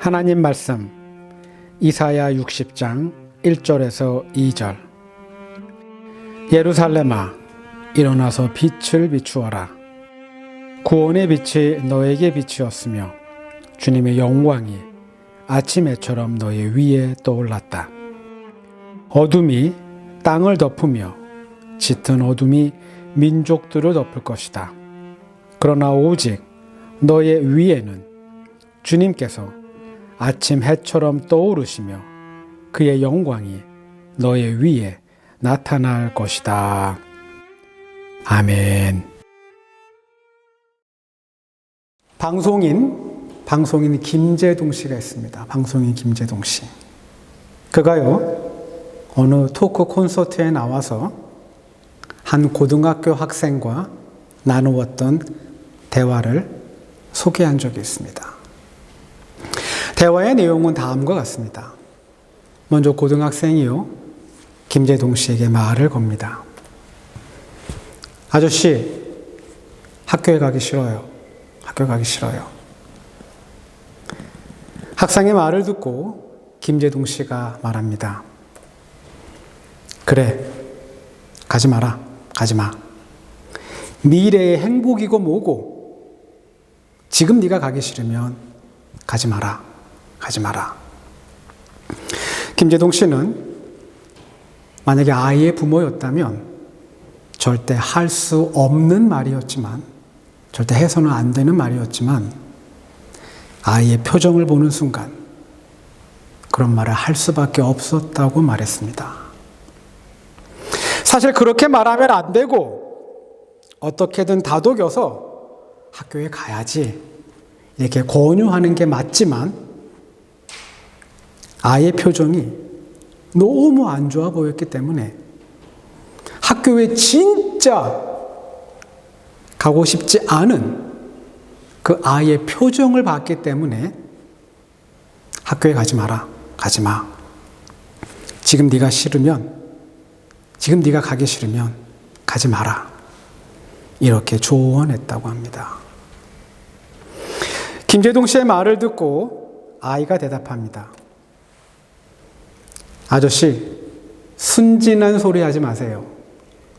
하나님 말씀 이사야 60장 1절에서 2절. 예루살렘아, 일어나서 빛을 비추어라. 구원의 빛이 너에게 빛이었으며 주님의 영광이 아침해처럼 너의 위에 떠올랐다. 어둠이 땅을 덮으며 짙은 어둠이 민족들을 덮을 것이다. 그러나 오직 너의 위에는 주님께서 아침 해처럼 떠오르시며 그의 영광이 너의 위에 나타날 것이다. 아멘. 방송인 김재동 씨가 있습니다. 방송인 김재동 씨. 그가요, 어느 토크 콘서트에 나와서 한 고등학교 학생과 나누었던 대화를 소개한 적이 있습니다. 대화의 내용은 다음과 같습니다. 먼저 고등학생이요, 김재동 씨에게 말을 겁니다. 아저씨, 학교에 가기 싫어요. 학교 가기 싫어요. 학생의 말을 듣고 김재동 씨가 말합니다. 그래, 가지 마라. 가지 마. 미래의 행복이고 뭐고 지금 네가 가기 싫으면 가지 마라. 가지 마라. 김재동 씨는 만약에 아이의 부모였다면 절대 할 수 없는 말이었지만, 절대 해서는 안 되는 말이었지만, 아이의 표정을 보는 순간 그런 말을 할 수밖에 없었다고 말했습니다. 사실 그렇게 말하면 안 되고 어떻게든 다독여서 학교에 가야지 이렇게 권유하는 게 맞지만, 아이의 표정이 너무 안 좋아 보였기 때문에 학교에 진짜 가고 싶지 않은 그 아이의 표정을 봤기 때문에 학교에 가지 마라. 가지 마. 지금 네가 가기 싫으면 가지 마라. 이렇게 조언했다고 합니다. 김재동 씨의 말을 듣고 아이가 대답합니다. 아저씨, 순진한 소리 하지 마세요.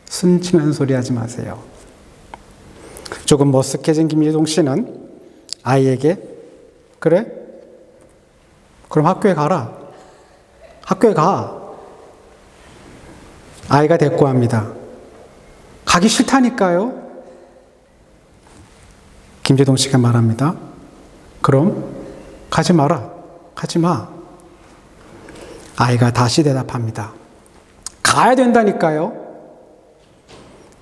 순진한 소리 하지 마세요. 조금 머쓱해진 김재동 씨는 아이에게, 그래? 그럼 학교에 가라. 학교에 가. 아이가 대꾸합니다. 가기 싫다니까요. 김재동 씨가 말합니다. 그럼 가지 마라. 가지 마. 아이가 다시 대답합니다. 가야 된다니까요.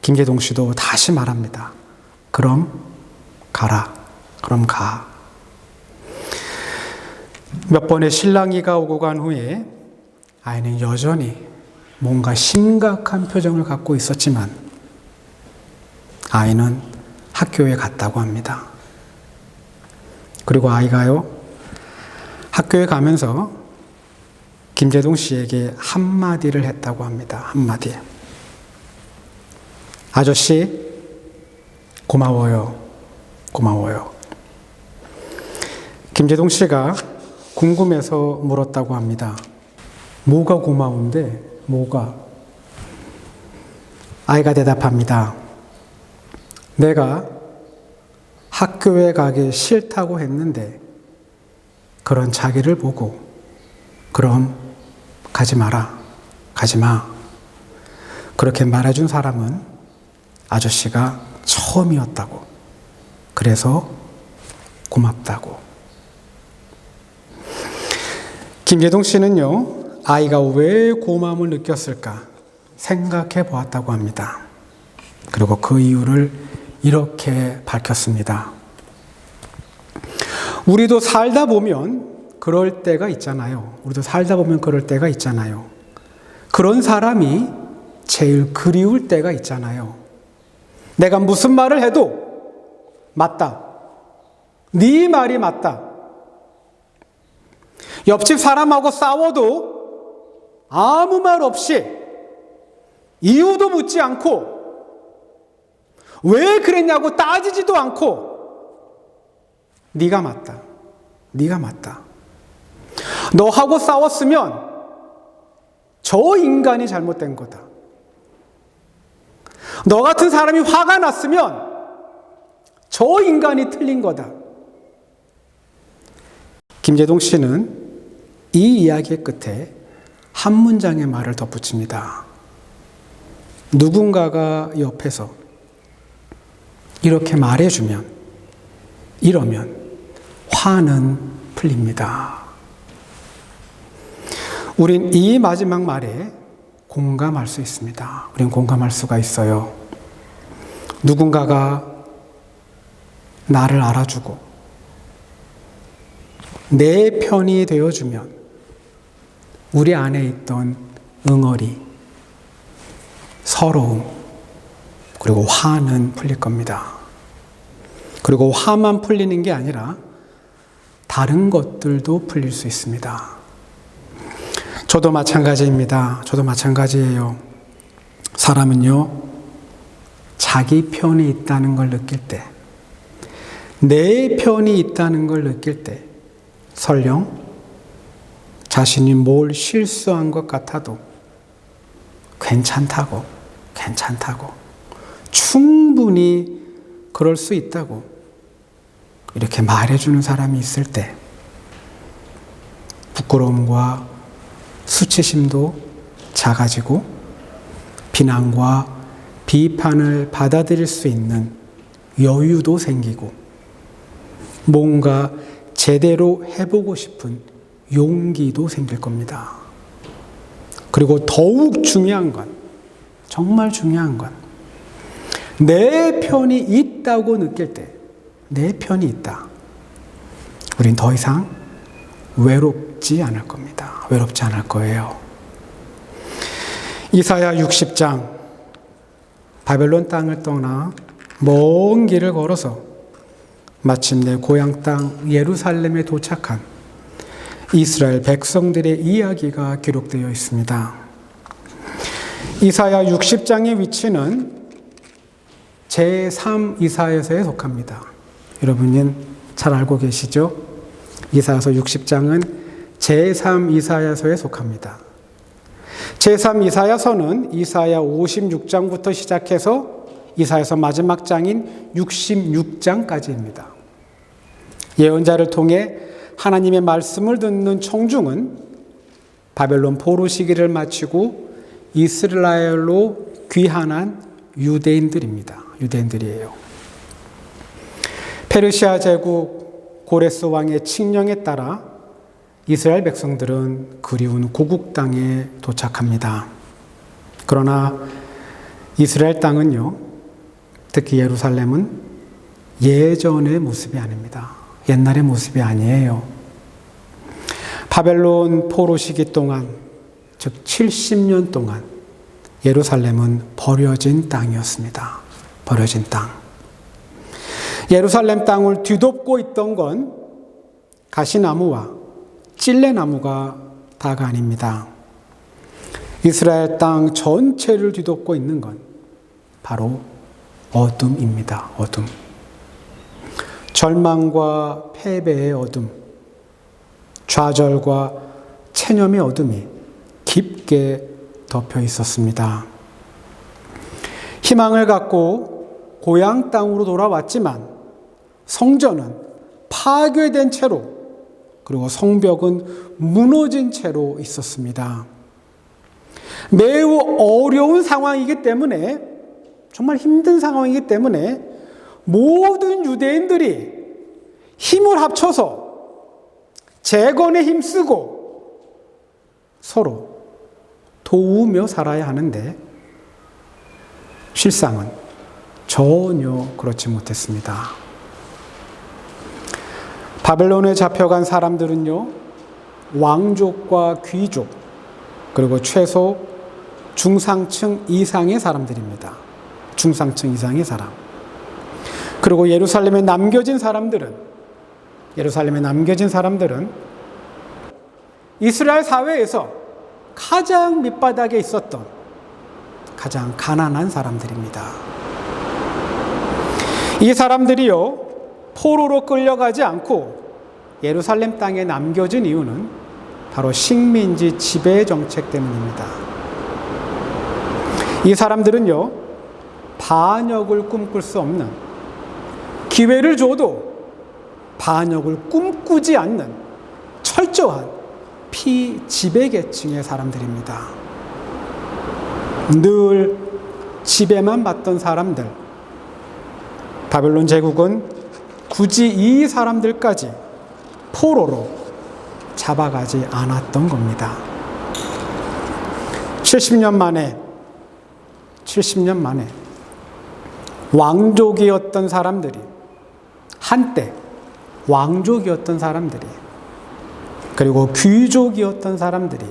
김재동 씨도 다시 말합니다. 그럼 가라. 그럼 가. 몇 번의 실랑이가 오고 간 후에 아이는 여전히 뭔가 심각한 표정을 갖고 있었지만 아이는 학교에 갔다고 합니다. 그리고 아이가요, 학교에 가면서 김재동 씨에게 한마디를 했다고 합니다. 한마디. 아저씨, 고마워요. 고마워요. 김재동 씨가 궁금해서 물었다고 합니다. 뭐가 고마운데? 뭐가? 아이가 대답합니다. 내가 학교에 가기 싫다고 했는데 그런 자기를 보고 그럼 가지 마라. 가지 마. 그렇게 말해준 사람은 아저씨가 처음이었다고. 그래서 고맙다고. 김재동 씨는요, 아이가 왜 고마움을 느꼈을까 생각해 보았다고 합니다. 그리고 그 이유를 이렇게 밝혔습니다. 우리도 살다 보면 그럴 때가 있잖아요. 우리도 살다 보면 그럴 때가 있잖아요. 그런 사람이 제일 그리울 때가 있잖아요. 내가 무슨 말을 해도 맞다. 네 말이 맞다. 옆집 사람하고 싸워도 아무 말 없이 이유도 묻지 않고 왜 그랬냐고 따지지도 않고 네가 맞다. 네가 맞다. 너하고 싸웠으면 저 인간이 잘못된 거다. 너 같은 사람이 화가 났으면 저 인간이 틀린 거다. 김재동 씨는 이 이야기의 끝에 한 문장의 말을 덧붙입니다. 누군가가 옆에서 이렇게 말해주면, 이러면 화는 풀립니다. 우린 이 마지막 말에 공감할 수 있습니다. 우린 공감할 수가 있어요. 누군가가 나를 알아주고 내 편이 되어주면 우리 안에 있던 응어리, 서러움, 그리고 화는 풀릴 겁니다. 그리고 화만 풀리는 게 아니라 다른 것들도 풀릴 수 있습니다. 저도 마찬가지입니다. 저도 마찬가지예요. 사람은요, 자기 편이 있다는 걸 느낄 때, 내 편이 있다는 걸 느낄 때, 설령 자신이 뭘 실수한 것 같아도 괜찮다고, 충분히 그럴 수 있다고 이렇게 말해주는 사람이 있을 때 부끄러움과 수치심도 작아지고 비난과 비판을 받아들일 수 있는 여유도 생기고 뭔가 제대로 해보고 싶은 용기도 생길 겁니다. 그리고 더욱 중요한 건, 정말 중요한 건, 내 편이 있다고 느낄 때, 내 편이 있다. 우린 더 이상 외롭지 않을 겁니다. 외롭지 않을 거예요. 이사야 60장, 바벨론 땅을 떠나 먼 길을 걸어서 마침내 고향 땅 예루살렘에 도착한 이스라엘 백성들의 이야기가 기록되어 있습니다. 이사야 60장의 위치는 제3 이사야서에 속합니다. 여러분은 잘 알고 계시죠? 이사야서 60장은 제3 이사야서에 속합니다. 제3 이사야서는 이사야 56장부터 시작해서 이사야서 마지막 장인 66장까지입니다. 예언자를 통해 하나님의 말씀을 듣는 청중은 바벨론 포로 시기를 마치고 이스라엘로 귀환한 유대인들입니다. 유대인들이에요. 페르시아 제국 고레스 왕의 칙령에 따라 이스라엘 백성들은 그리운 고국 땅에 도착합니다. 그러나 이스라엘 땅은요, 특히 예루살렘은 예전의 모습이 아닙니다. 옛날의 모습이 아니에요. 바벨론 포로 시기 동안, 즉 70년 동안 예루살렘은 버려진 땅이었습니다. 버려진 땅. 예루살렘 땅을 뒤덮고 있던 건 가시나무와 찔레나무가 다가 아닙니다. 이스라엘 땅 전체를 뒤덮고 있는 건 바로 어둠입니다. 어둠. 절망과 패배의 어둠, 좌절과 체념의 어둠이 깊게 덮여 있었습니다. 희망을 갖고 고향 땅으로 돌아왔지만 성전은 파괴된 채로, 그리고 성벽은 무너진 채로 있었습니다. 매우 어려운 상황이기 때문에, 정말 힘든 상황이기 때문에 모든 유대인들이 힘을 합쳐서 재건에 힘쓰고 서로 도우며 살아야 하는데 실상은 전혀 그렇지 못했습니다. 바벨론에 잡혀간 사람들은요, 왕족과 귀족, 그리고 최소 중상층 이상의 사람들입니다. 중상층 이상의 사람. 그리고 예루살렘에 남겨진 사람들은 이스라엘 사회에서 가장 밑바닥에 있었던 가장 가난한 사람들입니다. 이 사람들이요, 포로로 끌려가지 않고 예루살렘 땅에 남겨진 이유는 바로 식민지 지배 정책 때문입니다. 이 사람들은요, 반역을 꿈꿀 수 없는, 기회를 줘도 반역을 꿈꾸지 않는 철저한 피지배계층의 사람들입니다. 늘 지배만 받던 사람들, 바벨론 제국은 굳이 이 사람들까지 포로로 잡아가지 않았던 겁니다. 70년 만에 왕족이었던 사람들이, 한때 왕족이었던 사람들이, 그리고 귀족이었던 사람들이,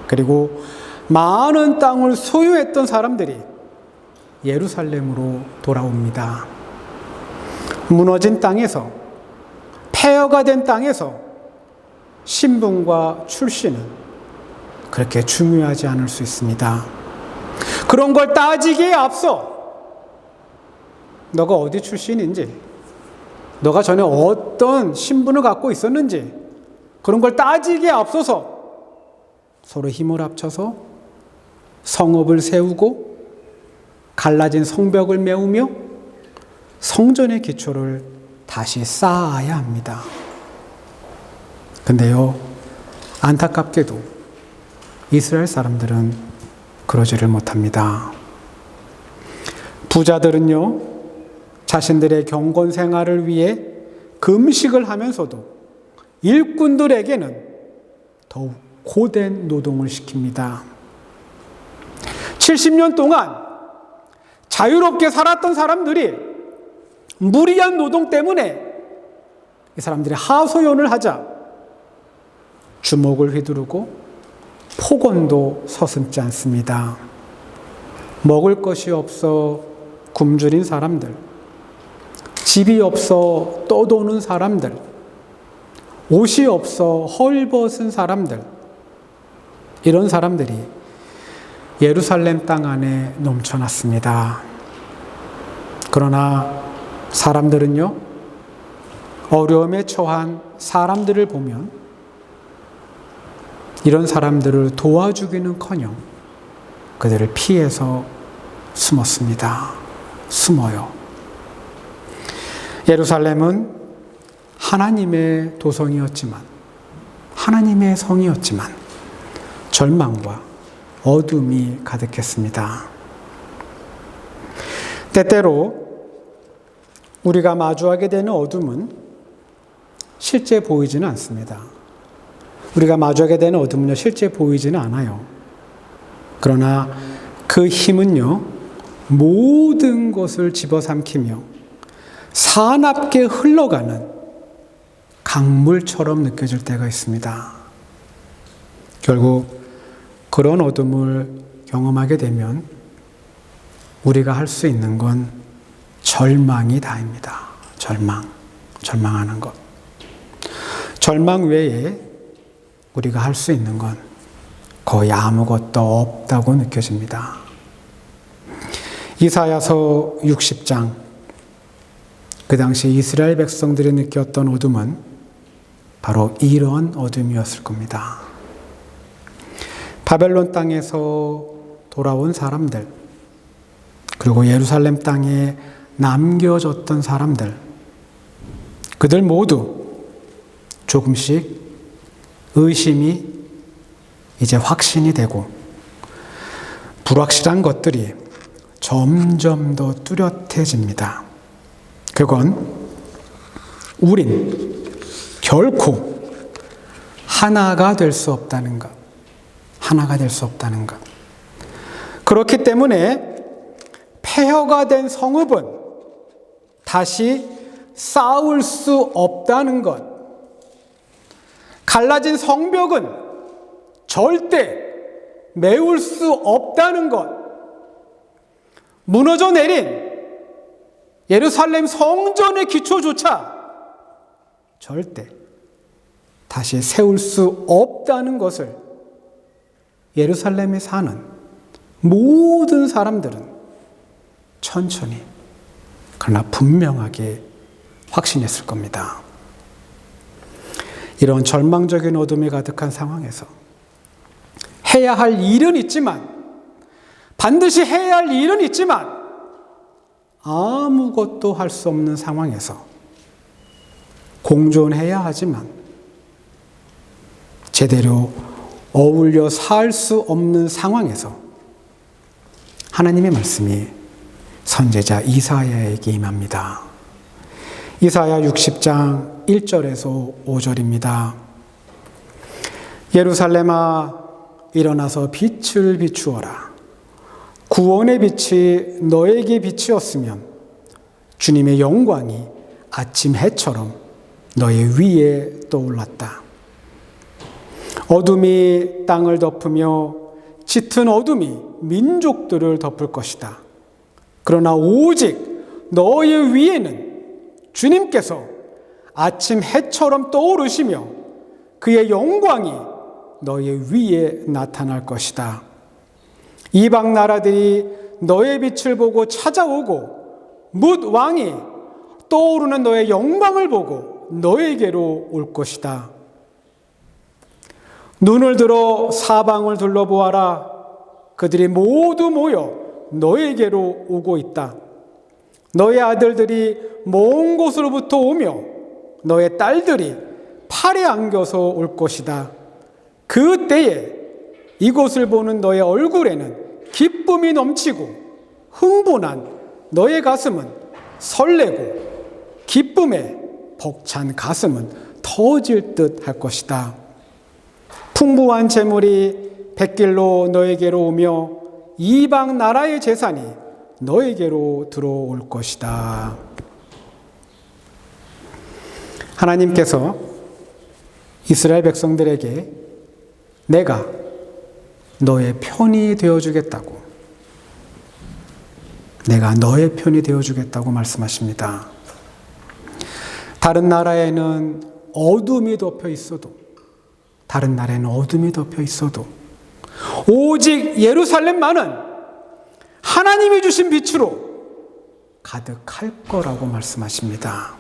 그리고 많은 땅을 소유했던 사람들이 예루살렘으로 돌아옵니다. 무너진 땅에서, 폐허가 된 땅에서 신분과 출신은 그렇게 중요하지 않을 수 있습니다. 그런 걸 따지기에 앞서 너가 어디 출신인지, 너가 전에 어떤 신분을 갖고 있었는지, 그런 걸 따지기에 앞서서 서로 힘을 합쳐서 성읍을 세우고 갈라진 성벽을 메우며 성전의 기초를 다시 쌓아야 합니다. 근데요, 안타깝게도 이스라엘 사람들은 그러지를 못합니다. 부자들은요, 자신들의 경건 생활을 위해 금식을 하면서도 일꾼들에게는 더욱 고된 노동을 시킵니다. 70년 동안 자유롭게 살았던 사람들이 무리한 노동 때문에 이 사람들이 하소연을 하자 주먹을 휘두르고 폭언도 서슴지 않습니다. 먹을 것이 없어 굶주린 사람들, 집이 없어 떠도는 사람들, 옷이 없어 헐벗은 사람들, 이런 사람들이 예루살렘 땅 안에 넘쳐났습니다. 그러나 사람들은요, 어려움에 처한 사람들을 보면 이런 사람들을 도와주기는커녕 그들을 피해서 숨었습니다. 숨어요. 예루살렘은 하나님의 도성이었지만, 하나님의 성이었지만 절망과 어둠이 가득했습니다. 때때로 우리가 마주하게 되는 어둠은 실제 보이지는 않습니다. 우리가 마주하게 되는 어둠은요, 실제 보이지는 않아요. 그러나 그 힘은요, 모든 것을 집어삼키며 사납게 흘러가는 강물처럼 느껴질 때가 있습니다. 결국 그런 어둠을 경험하게 되면 우리가 할 수 있는 건 절망이 다입니다. 절망하는 것. 절망 외에 우리가 할 수 있는 건 거의 아무것도 없다고 느껴집니다. 이사야서 60장, 그 당시 이스라엘 백성들이 느꼈던 어둠은 바로 이런 어둠이었을 겁니다. 바벨론 땅에서 돌아온 사람들, 그리고 예루살렘 땅에 남겨졌던 사람들, 그들 모두 조금씩 의심이 이제 확신이 되고 불확실한 것들이 점점 더 뚜렷해집니다. 그건 우린 결코 하나가 될 수 없다는 것. 하나가 될 수 없다는 것. 그렇기 때문에 폐허가 된 성읍은 다시 쌓을 수 없다는 것. 갈라진 성벽은 절대 메울 수 없다는 것. 무너져 내린 예루살렘 성전의 기초조차 절대 다시 세울 수 없다는 것을 예루살렘에 사는 모든 사람들은 천천히 그러나 분명하게 확신했을 겁니다. 이런 절망적인 어둠이 가득한 상황에서 해야 할 일은 있지만, 반드시 해야 할 일은 있지만 아무것도 할 수 없는 상황에서 공존해야 하지만 제대로 어울려 살 수 없는 상황에서 하나님의 말씀이 선지자 이사야에게 임합니다. 이사야 60장 1절에서 5절입니다. 예루살렘아, 일어나서 빛을 비추어라. 구원의 빛이 너에게 빛이었으면 주님의 영광이 아침 해처럼 너의 위에 떠올랐다. 어둠이 땅을 덮으며 짙은 어둠이 민족들을 덮을 것이다. 그러나 오직 너의 위에는 주님께서 아침 해처럼 떠오르시며 그의 영광이 너의 위에 나타날 것이다. 이방 나라들이 너의 빛을 보고 찾아오고 뭇 왕이 떠오르는 너의 영광을 보고 너에게로 올 것이다. 눈을 들어 사방을 둘러보아라. 그들이 모두 모여 너에게로 오고 있다. 너의 아들들이 먼 곳으로부터 오며 너의 딸들이 팔에 안겨서 올 것이다. 그 때에 이곳을 보는 너의 얼굴에는 기쁨이 넘치고 흥분한 너의 가슴은 설레고 기쁨에 벅찬 가슴은 터질 듯 할 것이다. 풍부한 재물이 백길로 너에게로 오며 이방 나라의 재산이 너에게로 들어올 것이다. 하나님께서 이스라엘 백성들에게 내가 너의 편이 되어주겠다고, 내가 너의 편이 되어주겠다고 말씀하십니다. 다른 나라에는 어둠이 덮여 있어도, 다른 나라에는 어둠이 덮여 있어도 오직 예루살렘만은 하나님이 주신 빛으로 가득할 거라고 말씀하십니다.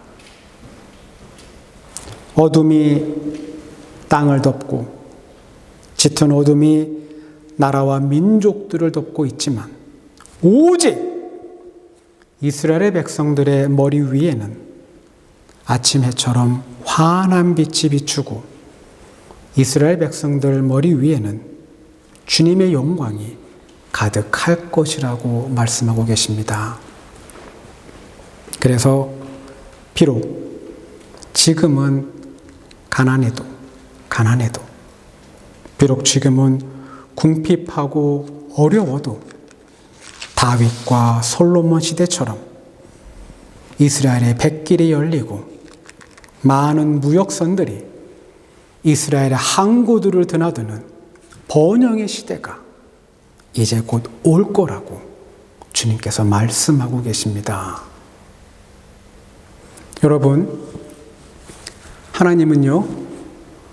어둠이 땅을 덮고 짙은 어둠이 나라와 민족들을 덮고 있지만 오직 이스라엘의 백성들의 머리 위에는 아침 해처럼 환한 빛이 비추고 이스라엘 백성들 머리 위에는 주님의 영광이 가득할 것이라고 말씀하고 계십니다. 그래서 비록 지금은 가난해도 비록 지금은 궁핍하고 어려워도 다윗과 솔로몬 시대처럼 이스라엘의 백길이 열리고 많은 무역선들이 이스라엘의 항구들을 드나드는 번영의 시대가 이제 곧 올 거라고 주님께서 말씀하고 계십니다. 여러분, 하나님은요,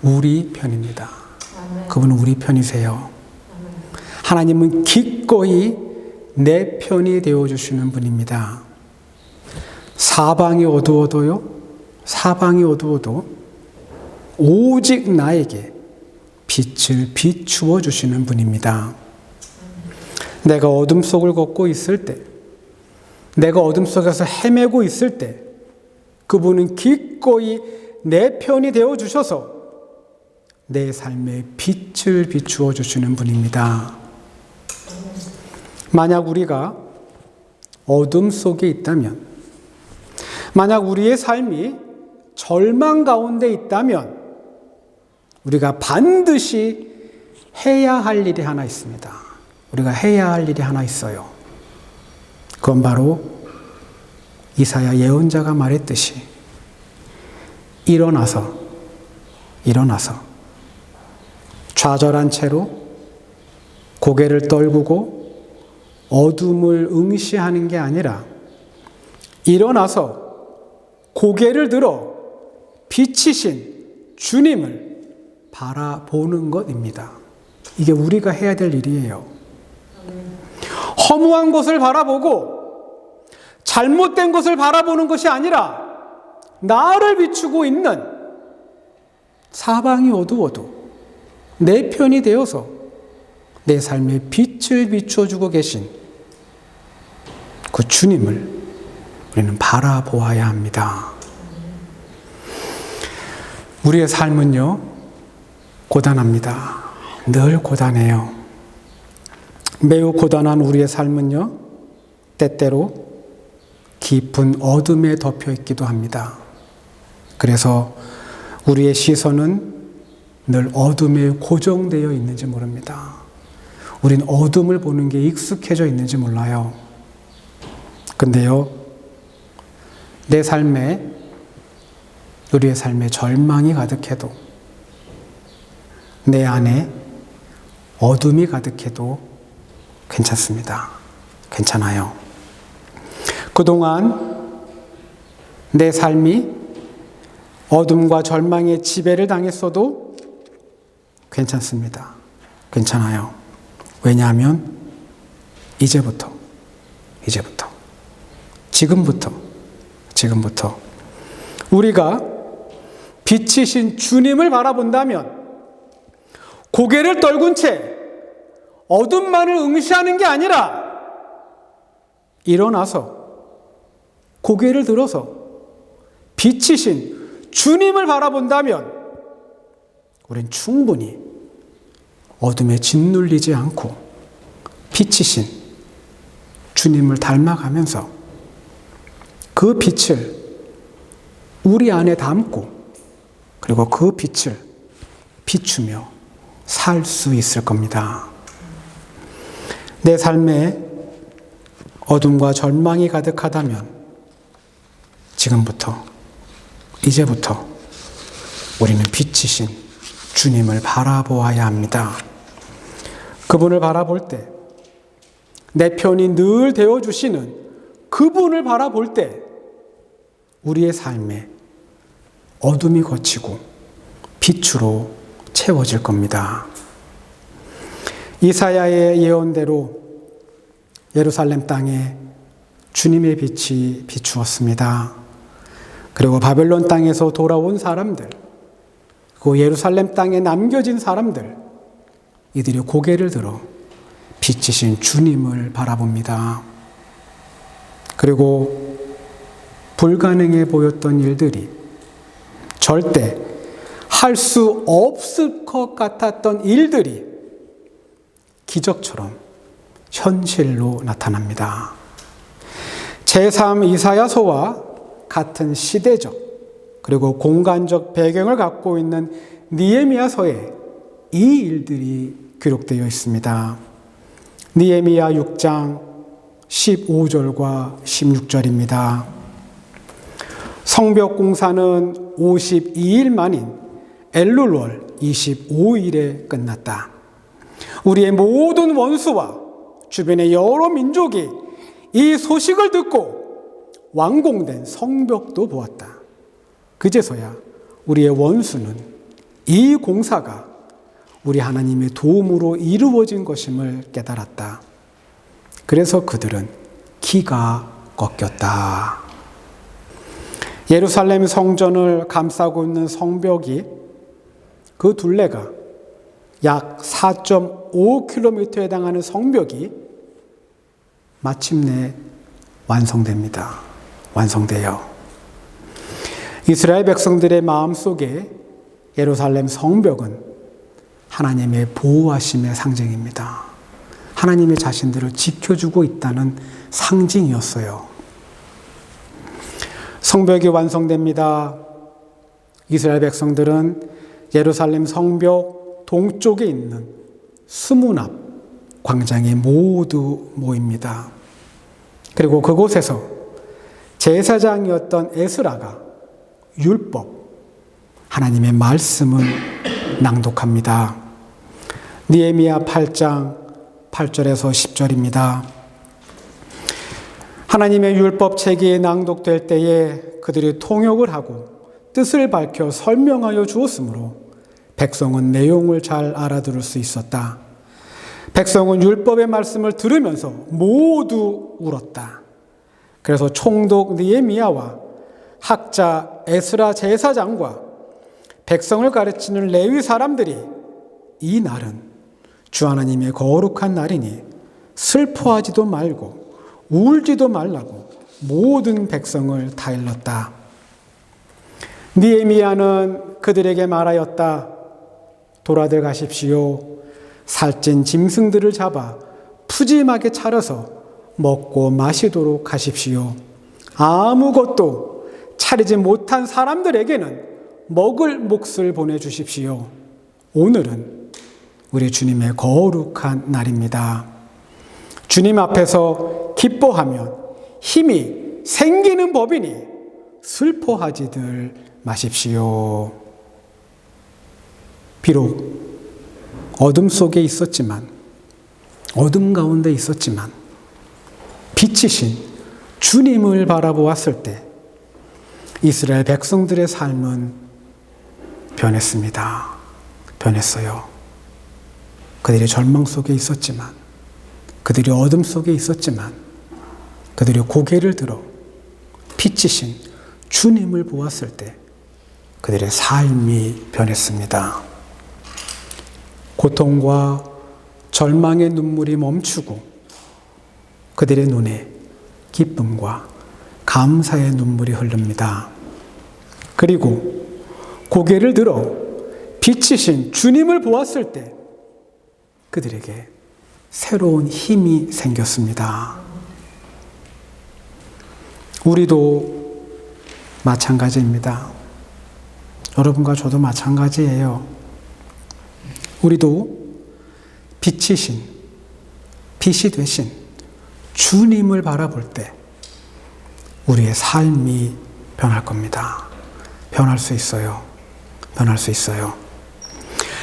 우리 편입니다. 그분은 우리 편이세요. 하나님은 기꺼이 내 편이 되어주시는 분입니다. 사방이 어두워도 오직 나에게 빛을 비추어 주시는 분입니다. 내가 어둠 속을 걷고 있을 때, 내가 어둠 속에서 헤매고 있을 때 그분은 기꺼이 내 편이 되어주셔서 내 삶에 빛을 비추어 주시는 분입니다. 만약 우리가 어둠 속에 있다면, 만약 우리의 삶이 절망 가운데 있다면 우리가 반드시 해야 할 일이 하나 있습니다. 우리가 해야 할 일이 하나 있어요. 그건 바로 이사야 예언자가 말했듯이 일어나서 좌절한 채로 고개를 떨구고 어둠을 응시하는 게 아니라 일어나서 고개를 들어 빛이신 주님을 바라보는 것입니다. 이게 우리가 해야 될 일이에요. 허무한 것을 바라보고 잘못된 것을 바라보는 것이 아니라 나를 비추고 있는 사방이 어두워도 내 편이 되어서 내 삶에 빛을 비춰주고 계신 그 주님을 우리는 바라보아야 합니다. 우리의 삶은요, 고단합니다. 늘 고단해요. 매우 고단한 우리의 삶은요, 때때로 깊은 어둠에 덮여 있기도 합니다. 그래서 우리의 시선은 늘 어둠에 고정되어 있는지 모릅니다. 우린 어둠을 보는 게 익숙해져 있는지 몰라요. 근데요, 내 삶에, 우리의 삶에 절망이 가득해도, 내 안에 어둠이 가득해도 괜찮습니다. 괜찮아요. 그동안 내 삶이 어둠과 절망의 지배를 당했어도 괜찮습니다. 괜찮아요. 왜냐하면 이제부터 지금부터 우리가 빛이신 주님을 바라본다면 고개를 떨군 채 어둠만을 응시하는 게 아니라 일어나서 고개를 들어서 빛이신 주님을 바라본다면 우린 충분히 어둠에 짓눌리지 않고 빛이신 주님을 닮아가면서 그 빛을 우리 안에 담고 그리고 그 빛을 비추며 살 수 있을 겁니다. 내 삶에 어둠과 절망이 가득하다면 지금부터, 이제부터 우리는 빛이신 주님을 바라보아야 합니다. 그분을 바라볼 때, 내 편이 늘 되어주시는 그분을 바라볼 때 우리의 삶에 어둠이 걷히고 빛으로 채워질 겁니다. 이사야의 예언대로 예루살렘 땅에 주님의 빛이 비추었습니다. 그리고 바벨론 땅에서 돌아온 사람들, 그 예루살렘 땅에 남겨진 사람들, 이들이 고개를 들어 빛이신 주님을 바라봅니다. 그리고 불가능해 보였던 일들이 절대 할 수 없을 것 같았던 일들이 기적처럼 현실로 나타납니다. 제3 이사야서와 같은 시대적 그리고 공간적 배경을 갖고 있는 느헤미야서에 이 일들이 기록되어 있습니다. 느헤미야 6장 15절과 16절입니다. 성벽 공사는 52일 만인 엘룰월 25일에 끝났다. 우리의 모든 원수와 주변의 여러 민족이 이 소식을 듣고 완공된 성벽도 보았다. 그제서야 우리의 원수는 이 공사가 우리 하나님의 도움으로 이루어진 것임을 깨달았다. 그래서 그들은 기가 꺾였다. 예루살렘 성전을 감싸고 있는 성벽이 그 둘레가 약 4.5km에 해당하는 성벽이 마침내 완성됩니다. 완성돼요. 이스라엘 백성들의 마음속에 예루살렘 성벽은 하나님의 보호하심의 상징입니다. 하나님의 자신들을 지켜주고 있다는 상징이었어요. 성벽이 완성됩니다. 이스라엘 백성들은 예루살렘 성벽 동쪽에 있는 스문 앞 광장에 모두 모입니다. 그리고 그곳에서 제사장이었던 에스라가 율법, 하나님의 말씀을 낭독합니다. 느헤미야 8장 8절에서 10절입니다. 하나님의 율법책이 낭독될 때에 그들이 통역을 하고 뜻을 밝혀 설명하여 주었으므로 백성은 내용을 잘 알아들을 수 있었다. 백성은 율법의 말씀을 들으면서 모두 울었다. 그래서 총독 느헤미야와 학자 에스라 제사장과 백성을 가르치는 레위 사람들이 이 날은 주 하나님의 거룩한 날이니 슬퍼하지도 말고 울지도 말라고 모든 백성을 다 일렀다. 느헤미야는 그들에게 말하였다. 돌아들 가십시오. 살찐 짐승들을 잡아 푸짐하게 차려서 먹고 마시도록 하십시오. 아무것도 차리지 못한 사람들에게는 먹을 몫을 보내주십시오. 오늘은 우리 주님의 거룩한 날입니다. 주님 앞에서 기뻐하면 힘이 생기는 법이니 슬퍼하지들 마십시오. 비록 어둠 속에 있었지만, 어둠 가운데 있었지만 빛이신 주님을 바라보았을 때 이스라엘 백성들의 삶은 변했습니다. 변했어요. 그들이 절망 속에 있었지만, 그들이 어둠 속에 있었지만, 그들이 고개를 들어 빛이신 주님을 보았을 때 그들의 삶이 변했습니다. 고통과 절망의 눈물이 멈추고 그들의 눈에 기쁨과 감사의 눈물이 흐릅니다. 그리고 고개를 들어 빛이신 주님을 보았을 때 그들에게 새로운 힘이 생겼습니다. 우리도 마찬가지입니다. 여러분과 저도 마찬가지예요. 우리도 빛이신, 빛이 되신 주님을 바라볼 때 우리의 삶이 변할 겁니다. 변할 수 있어요. 변할 수 있어요.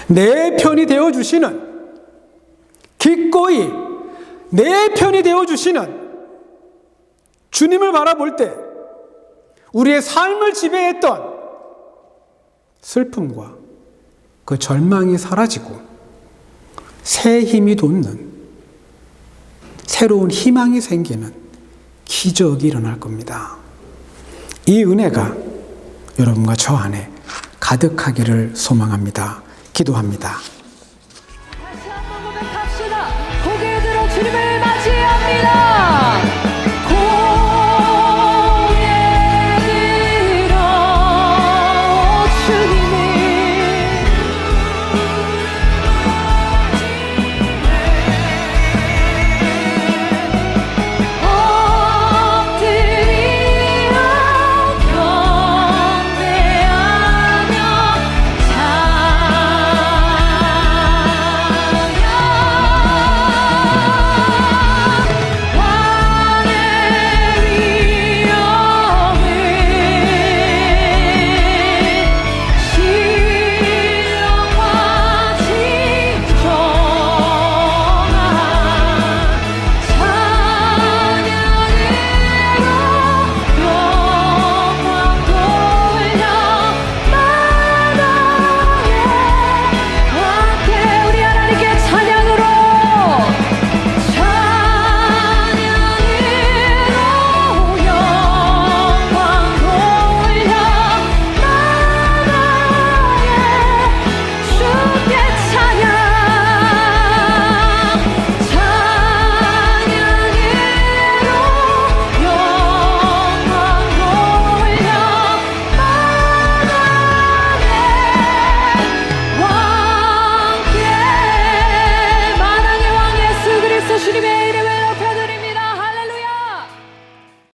내 편이 되어주시는, 기꺼이 내 편이 되어주시는 주님을 바라볼 때 우리의 삶을 지배했던 슬픔과 그 절망이 사라지고 새 힘이 돋는, 새로운 희망이 생기는 기적이 일어날 겁니다. 이 은혜가 여러분과 저 안에 가득하기를 소망합니다. 기도합니다.